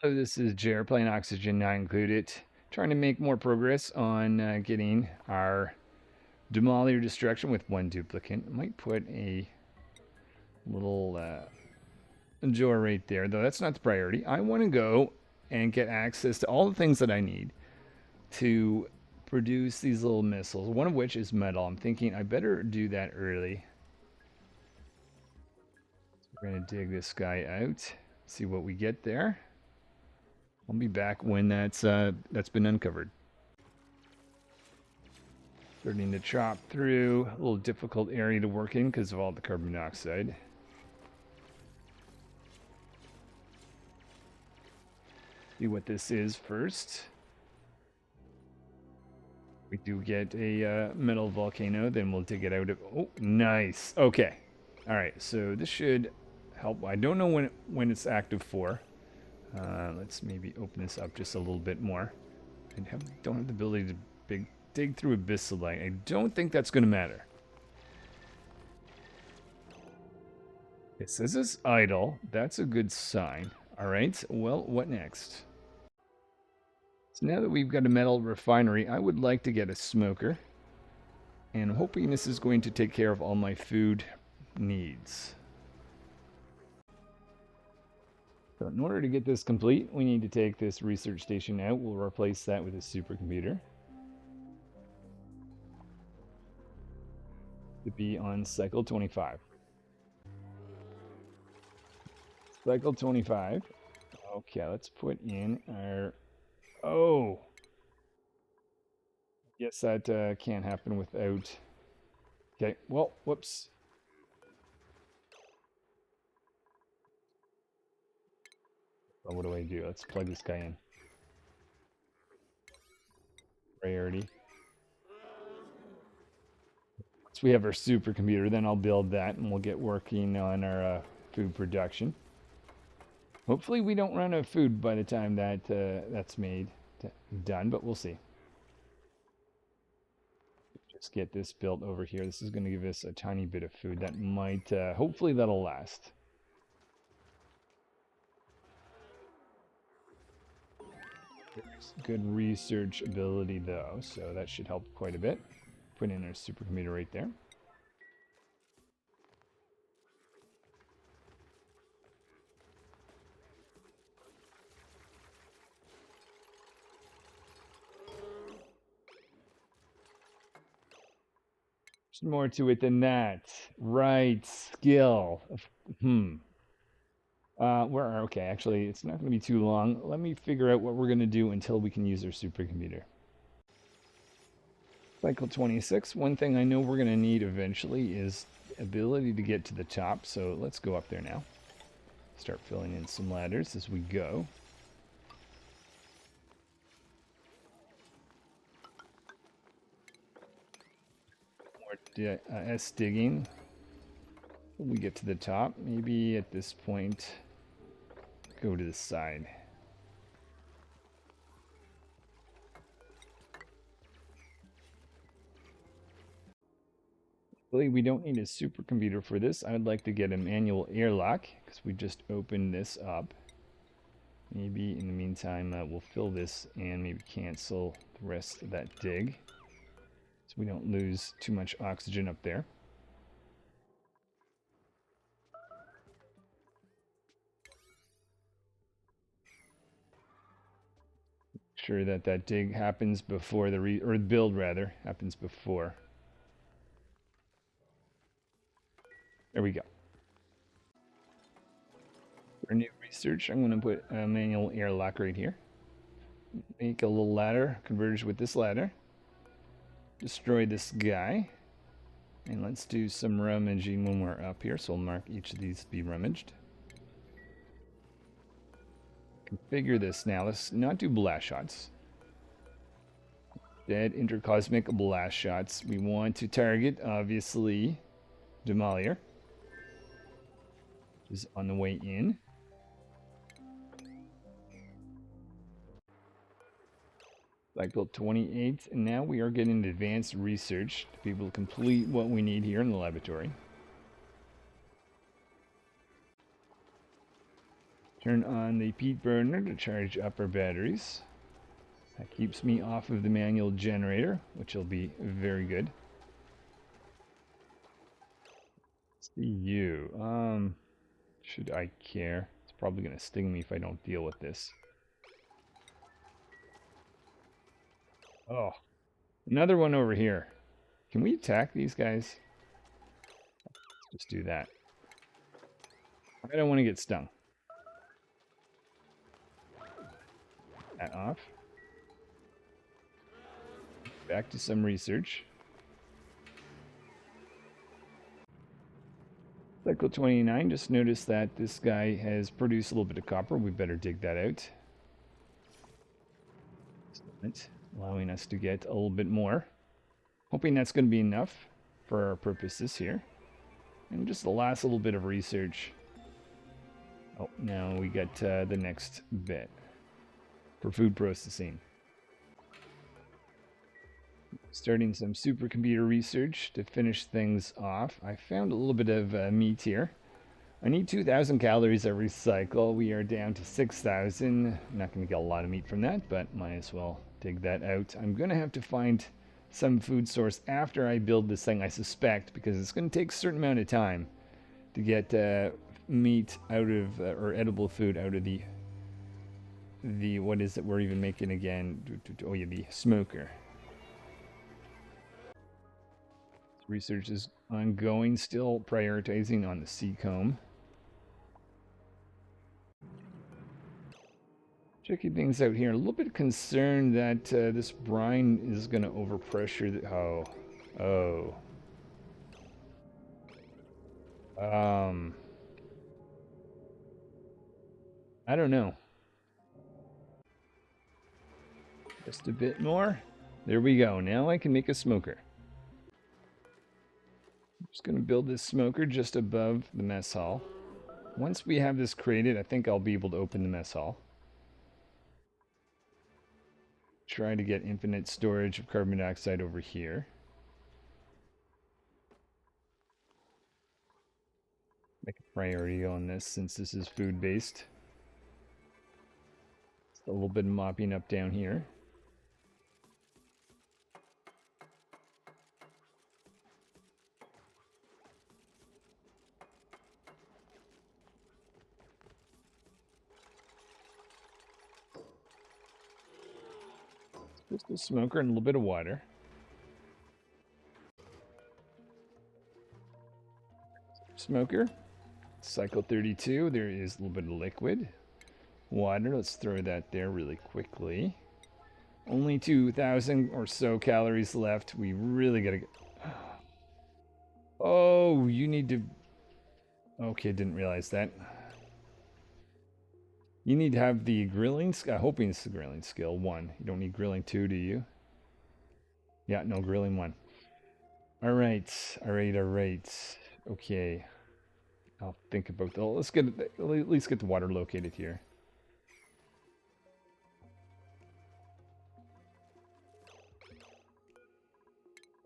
Oh, this is Jer playing Oxygen Not Included. Trying to make more progress on getting our Demolior destruction with one duplicant. I might put a little door right there, though that's not the priority. I want to go and get access to all the things that I need to produce these little missiles, one of which is metal. I'm thinking I better do that early. We're going to dig this guy out, see what we get there. I'll be back when that's been uncovered. Starting to chop through. A little difficult area to work in because of all the carbon dioxide. See what this is first. We do get a metal volcano, then we'll dig it out of... Oh, nice. Okay. All right, so this should help. I don't know when it's active for. Let's maybe open this up just a little bit more. I don't have the ability to dig through abyssalite. I don't think that's going to matter. It says it's idle. That's a good sign. All right, well, what next? So now that we've got a metal refinery, I would like to get a smoker. And I'm hoping this is going to take care of all my food needs. So in order to get this complete, we need to take this research station out. We'll replace that with a supercomputer to be on cycle 25. Cycle 25. Okay, let's put in our... Oh! Guess that can't happen without... Okay, well, whoops. Well, what do I do? Let's plug this guy in. Priority. Once we have our supercomputer, then I'll build that and we'll get working on our food production. Hopefully we don't run out of food by the time that that's done, but we'll see. Just get this built over here. This is going to give us a tiny bit of food that might, hopefully that'll last. There's good research ability though, so that should help quite a bit. Put in our supercomputer right there. There's more to it than that. Right, skill. Okay, actually, it's not going to be too long. Let me figure out what we're going to do until we can use our supercomputer. Cycle 26. One thing I know we're going to need eventually is ability to get to the top. So let's go up there now. Start filling in some ladders as we go. More S digging. When we get to the top, maybe at this point, go to the side. Really, we don't need a supercomputer for this. I would like to get a manual airlock because we just opened this up. Maybe in the meantime, we'll fill this and maybe cancel the rest of that dig so we don't lose too much oxygen up there. Sure that that dig happens before or build rather happens before. There we go. For new research, I'm going to put a manual airlock right here. Make a little ladder, converge with this ladder. Destroy this guy. And let's do some rummaging when we're up here. So we'll mark each of these to be rummaged. Configure this now. Let's not do blast shots. Dead intercosmic blast shots. We want to target, obviously, Demolier, which is on the way in. Cycle 28, and now we are getting advanced research to be able to complete what we need here in the laboratory. Turn on the peat burner to charge up our batteries. That keeps me off of the manual generator, which will be very good. See you. Should I care? It's probably going to sting me if I don't deal with this. Oh, another one over here. Can we attack these guys? Let's just do that. I don't want to get stung. That off. Back to some research. Cycle 29, just noticed that this guy has produced a little bit of copper. We better dig that out. Allowing us to get a little bit more. Hoping that's going to be enough for our purposes here. And just the last little bit of research. Oh, now we get the next bit for food processing. Starting some supercomputer research to finish things off. I found a little bit of meat here. I need 2,000 calories every cycle. We are down to 6,000. Not going to get a lot of meat from that, but might as well dig that out. I'm going to have to find some food source after I build this thing, I suspect, because it's going to take a certain amount of time to get meat out of, or edible food out of the what is it we're even making again? Oh yeah, the smoker. Research is ongoing, still prioritizing on the sea comb. Checking things out here. A little bit concerned that this brine is going to overpressure the... Oh. I don't know. Just a bit more. There we go. Now I can make a smoker. Just going to build this smoker just above the mess hall. Once we have this created, I think I'll be able to open the mess hall. Try to get infinite storage of carbon dioxide over here. Make a priority on this since this is food based. A little bit of mopping up down here. Just a smoker and a little bit of water. Smoker. Cycle 32. There is a little bit of liquid. Water. Let's throw that there really quickly. Only 2,000 or so calories left. We really gotta get... Oh, you need to... Okay, didn't realize that. You need to have the grilling... hoping it's the grilling skill 1. You don't need grilling 2, do you? Yeah, no, grilling 1. Alright. Okay. I'll think about that. Let's get... at least get the water located here.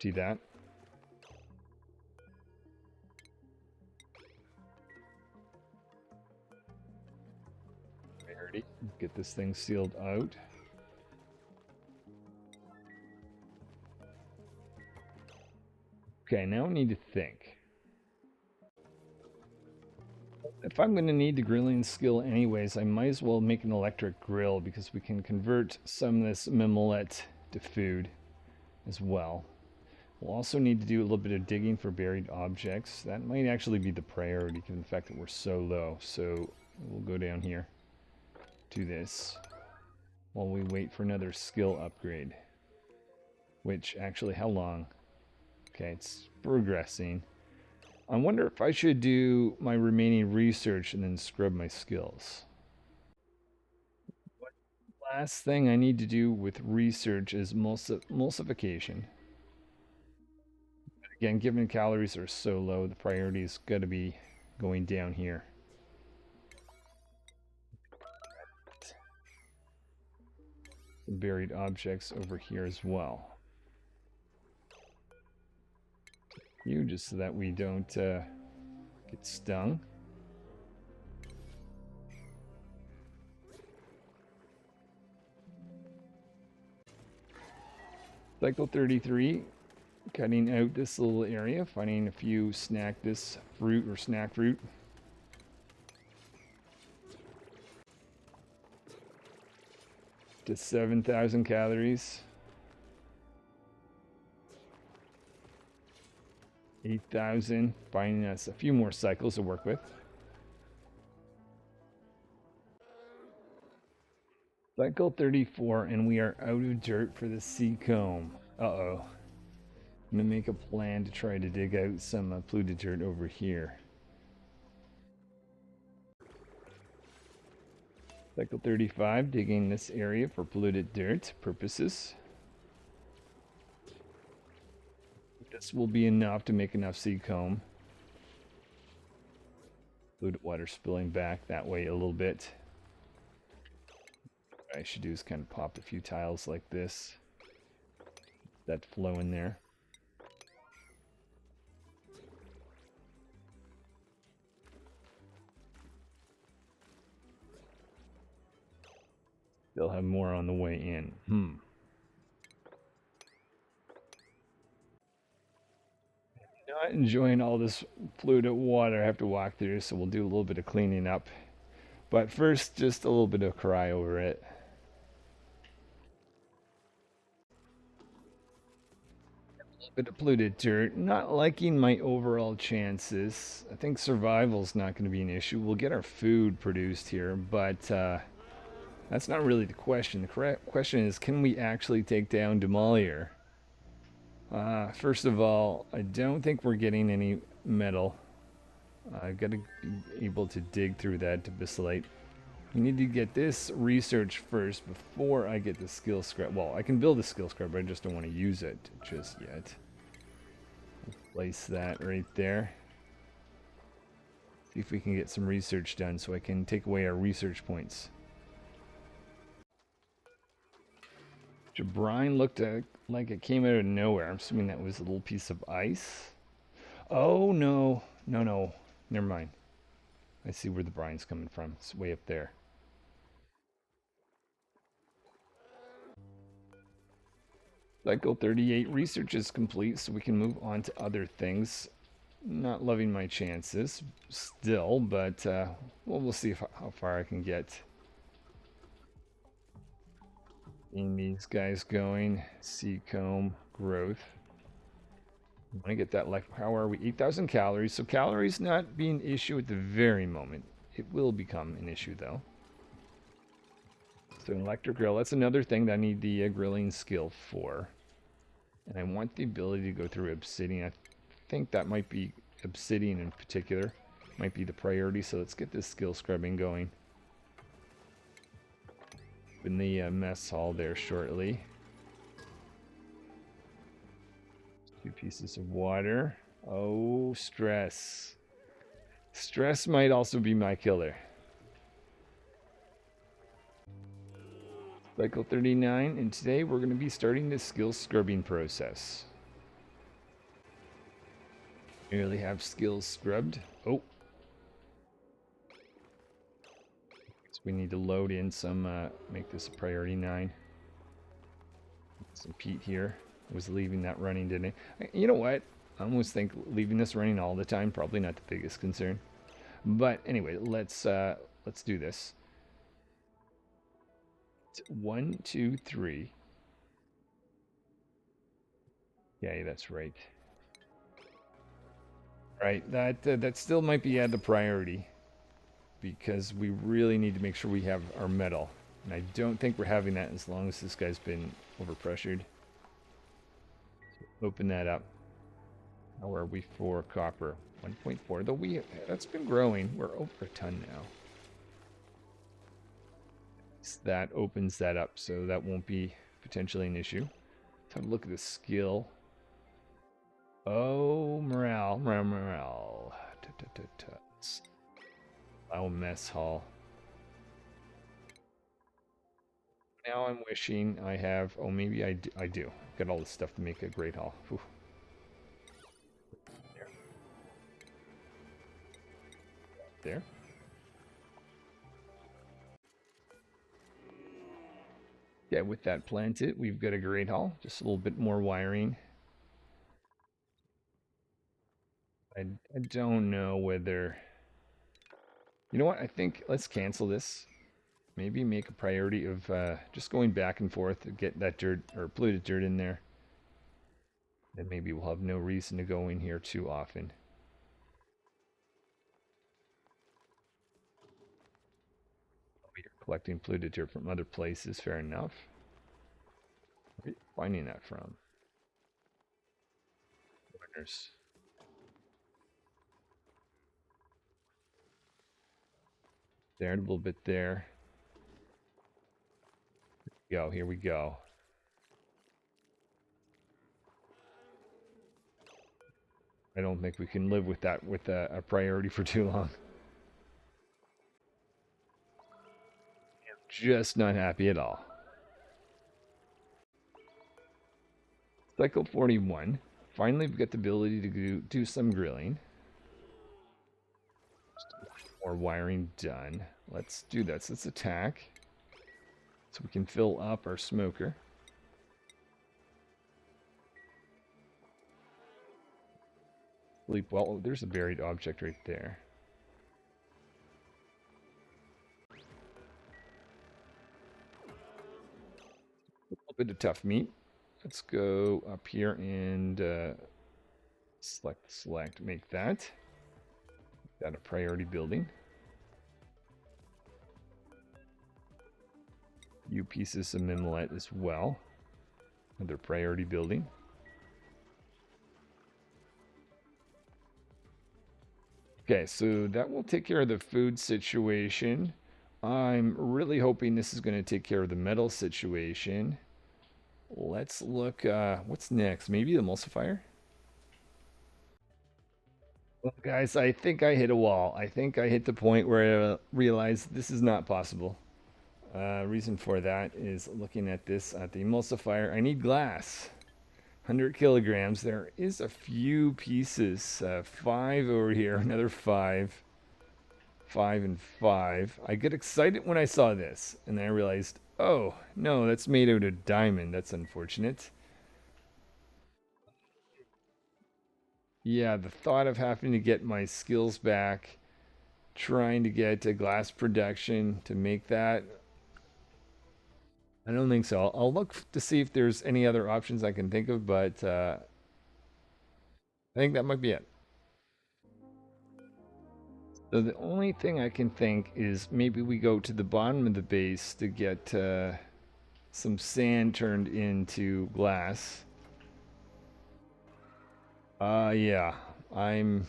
See that? Get this thing sealed out. Okay, now we need to think. If I'm going to need the grilling skill anyways, I might as well make an electric grill because we can convert some of this mimolette to food as well. We'll also need to do a little bit of digging for buried objects. That might actually be the priority given the fact that we're so low. So we'll go down here to this while we wait for another skill upgrade. Which actually, how long? Okay, it's progressing. I wonder if I should do my remaining research and then scrub my skills. Last thing I need to do with research is emulsification. Again, given calories are so low, the priority is going to be going down here. Some buried objects over here as well. You just so that we don't get stung. Cycle 33, cutting out this little area, finding a few this fruit or snack fruit. To 7,000 calories. 8,000, finding us a few more cycles to work with. Cycle 34, and we are out of dirt for the sea comb. Uh-oh. I'm gonna make a plan to try to dig out some polluted dirt over here. Cycle 35, digging this area for polluted dirt purposes. This will be enough to make enough seed comb. Polluted water spilling back that way a little bit. What I should do is kind of pop a few tiles like this. That flow in there. They'll have more on the way in. Not enjoying all this polluted water I have to walk through, so we'll do a little bit of cleaning up. But first, just a little bit of cry over it. Bit of polluted dirt. Not liking my overall chances. I think survival's not going to be an issue. We'll get our food produced here, but that's not really the question. The correct question is, can we actually take down Demolior? First of all, I don't think we're getting any metal. I've got to be able to dig through that to bacillate. We need to get this research first before I get the skill scrub. Well, I can build a skill scrub, but I just don't want to use it just yet. Place that right there. See if we can get some research done so I can take away our research points. Brine looked like it came out of nowhere. I'm assuming that was a little piece of ice. Oh, no. No. Never mind. I see where the brine's coming from. It's way up there. Cycle 38 research is complete, so we can move on to other things. Not loving my chances still, but well, we'll see how far I can get. Getting these guys going. Sea comb growth. I want to get that life. How are we? 8,000 calories. So calories not being an issue at the very moment. It will become an issue though. So an electric grill. That's another thing that I need the grilling skill for. And I want the ability to go through obsidian. I think that might be obsidian in particular. Might be the priority. So let's get this skill scrubbing going. In the mess hall there shortly. 2 pieces of water. Oh, stress. Stress might also be my killer. Cycle 39, and today we're going to be starting the skill scrubbing process. Merely have skills scrubbed. Oh. So we need to load in some, make this a priority 9. Some peat here. I was leaving that running, didn't I? You know what? I almost think leaving this running all the time, probably not the biggest concern. But anyway, let's do this. 1, 2, 3. Yeah, that's right. Right, that still might be at the priority because we really need to make sure we have our metal. And I don't think we're having that as long as this guy's been overpressured. So open that up. How are we for copper? 1.4. Though that's been growing. We're over a ton now. So that opens that up, so that won't be potentially an issue. Let's have a look at the skill. Oh, morale. Oh, mess hall. Now I'm wishing I have... Oh, maybe I do. I've got all this stuff to make a great hall. Whew. There. Yeah, with that planted, we've got a great haul. Just a little bit more wiring. I don't know whether... You know what? I think let's cancel this. Maybe make a priority of just going back and forth to get that dirt or polluted dirt in there. Then maybe we'll have no reason to go in here too often. You're collecting polluted dirt from other places, fair enough. Where are you finding that from? Winners. There, a little bit there. Here we go. I don't think we can live with that with a priority for too long. I'm just not happy at all. Cycle 41. Finally, we've got the ability to do some grilling. More wiring done. Let's do this. Let's attack. So we can fill up our smoker. Sleep well. Oh, there's a buried object right there. A little bit of tough meat. Let's go up here and select, make that. Got a priority building. Few pieces of minelet as well. Another priority building. Okay, so that will take care of the food situation. I'm really hoping this is going to take care of the metal situation. Let's look, what's next? Maybe the emulsifier? Well, guys, I think I hit a wall. I think I hit the point where I realized this is not possible. Reason for that is looking at this at the emulsifier. I need glass. 100 kilograms. There is a few pieces. 5 over here. Another 5. 5 and 5. I get excited when I saw this. And then I realized, oh, no, that's made out of diamond. That's unfortunate. Yeah, the thought of having to get my skills back, trying to get a glass production to make that, I don't think so. I'll look to see if there's any other options I can think of, but I think that might be it. So the only thing I can think is maybe we go to the bottom of the base to get some sand turned into glass. Yeah, I'm...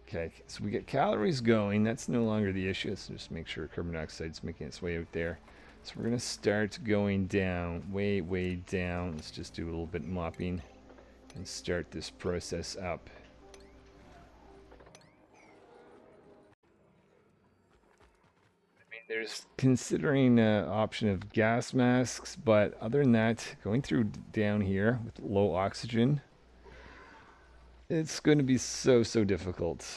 Okay, so we get calories going. That's no longer the issue. Let's just make sure carbon dioxide's making its way out there. So we're going to start going down, way, way down. Let's just do a little bit mopping and start this process up. I mean, there's considering option of gas masks, but other than that, going through down here with low oxygen, it's going to be so difficult.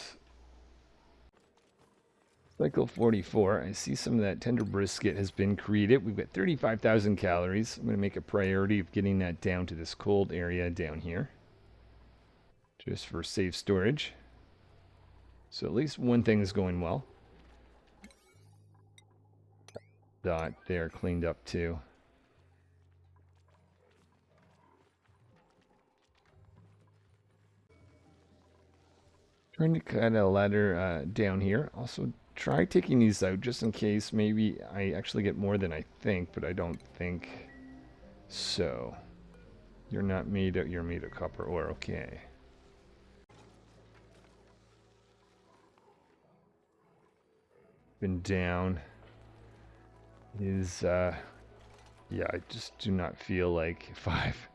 Cycle 44, I see some of that tender brisket has been created. We've got 35,000 calories. I'm going to make a priority of getting that down to this cold area down here, just for safe storage. So at least one thing is going well. Dot there cleaned up too. Trying to cut a ladder down here. Also try taking these out just in case maybe I actually get more than I think, but I don't think so. You're not made of, you're made of copper ore, okay. Been down is yeah, I just do not feel like 5.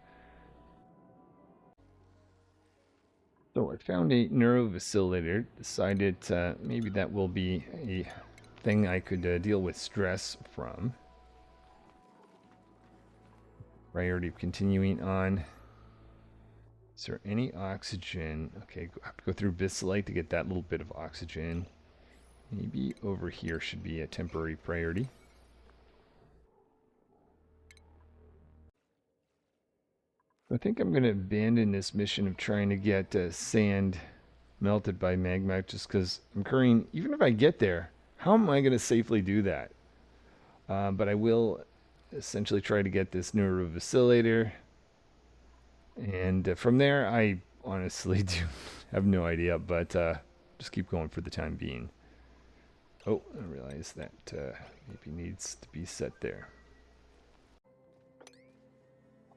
So I found a neurovacillator, decided maybe that will be a thing I could deal with stress from. Priority of continuing on. Is there any oxygen? Okay, I have to go through Bislite to get that little bit of oxygen. Maybe over here should be a temporary priority. I think I'm going to abandon this mission of trying to get sand melted by magma just because I'm currying. Even if I get there, how am I going to safely do that? But I will essentially try to get this neuro vacillator. And from there, I honestly do have no idea, but just keep going for the time being. Oh, I realize that maybe needs to be set there.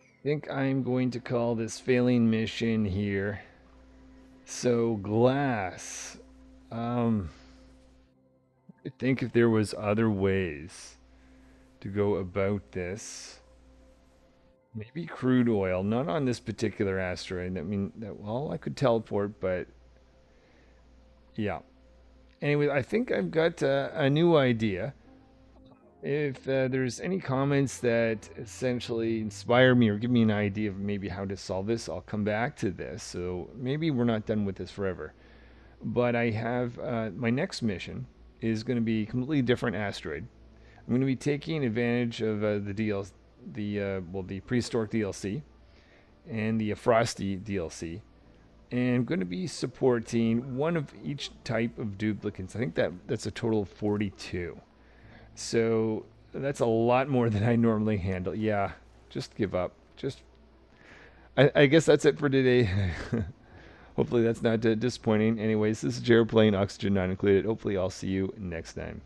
I think I'm going to call this failing mission here. So glass. I think if there was other ways to go about this, maybe crude oil, not on this particular asteroid. I mean, well, I could teleport, but yeah. Anyway, I think I've got a new idea. If there's any comments that essentially inspire me or give me an idea of maybe how to solve this, I'll come back to this. So maybe we're not done with this forever. But I have my next mission is going to be a completely different asteroid. I'm going to be taking advantage of the Prehistoric DLC and the Frosty DLC, and I'm going to be supporting one of each type of duplicants. I think that's a total of 42. So that's a lot more than I normally handle. Yeah, just give up. I guess that's it for today. Hopefully that's not disappointing. Anyways, this is Jared playing Oxygen Not Included. Hopefully I'll see you next time.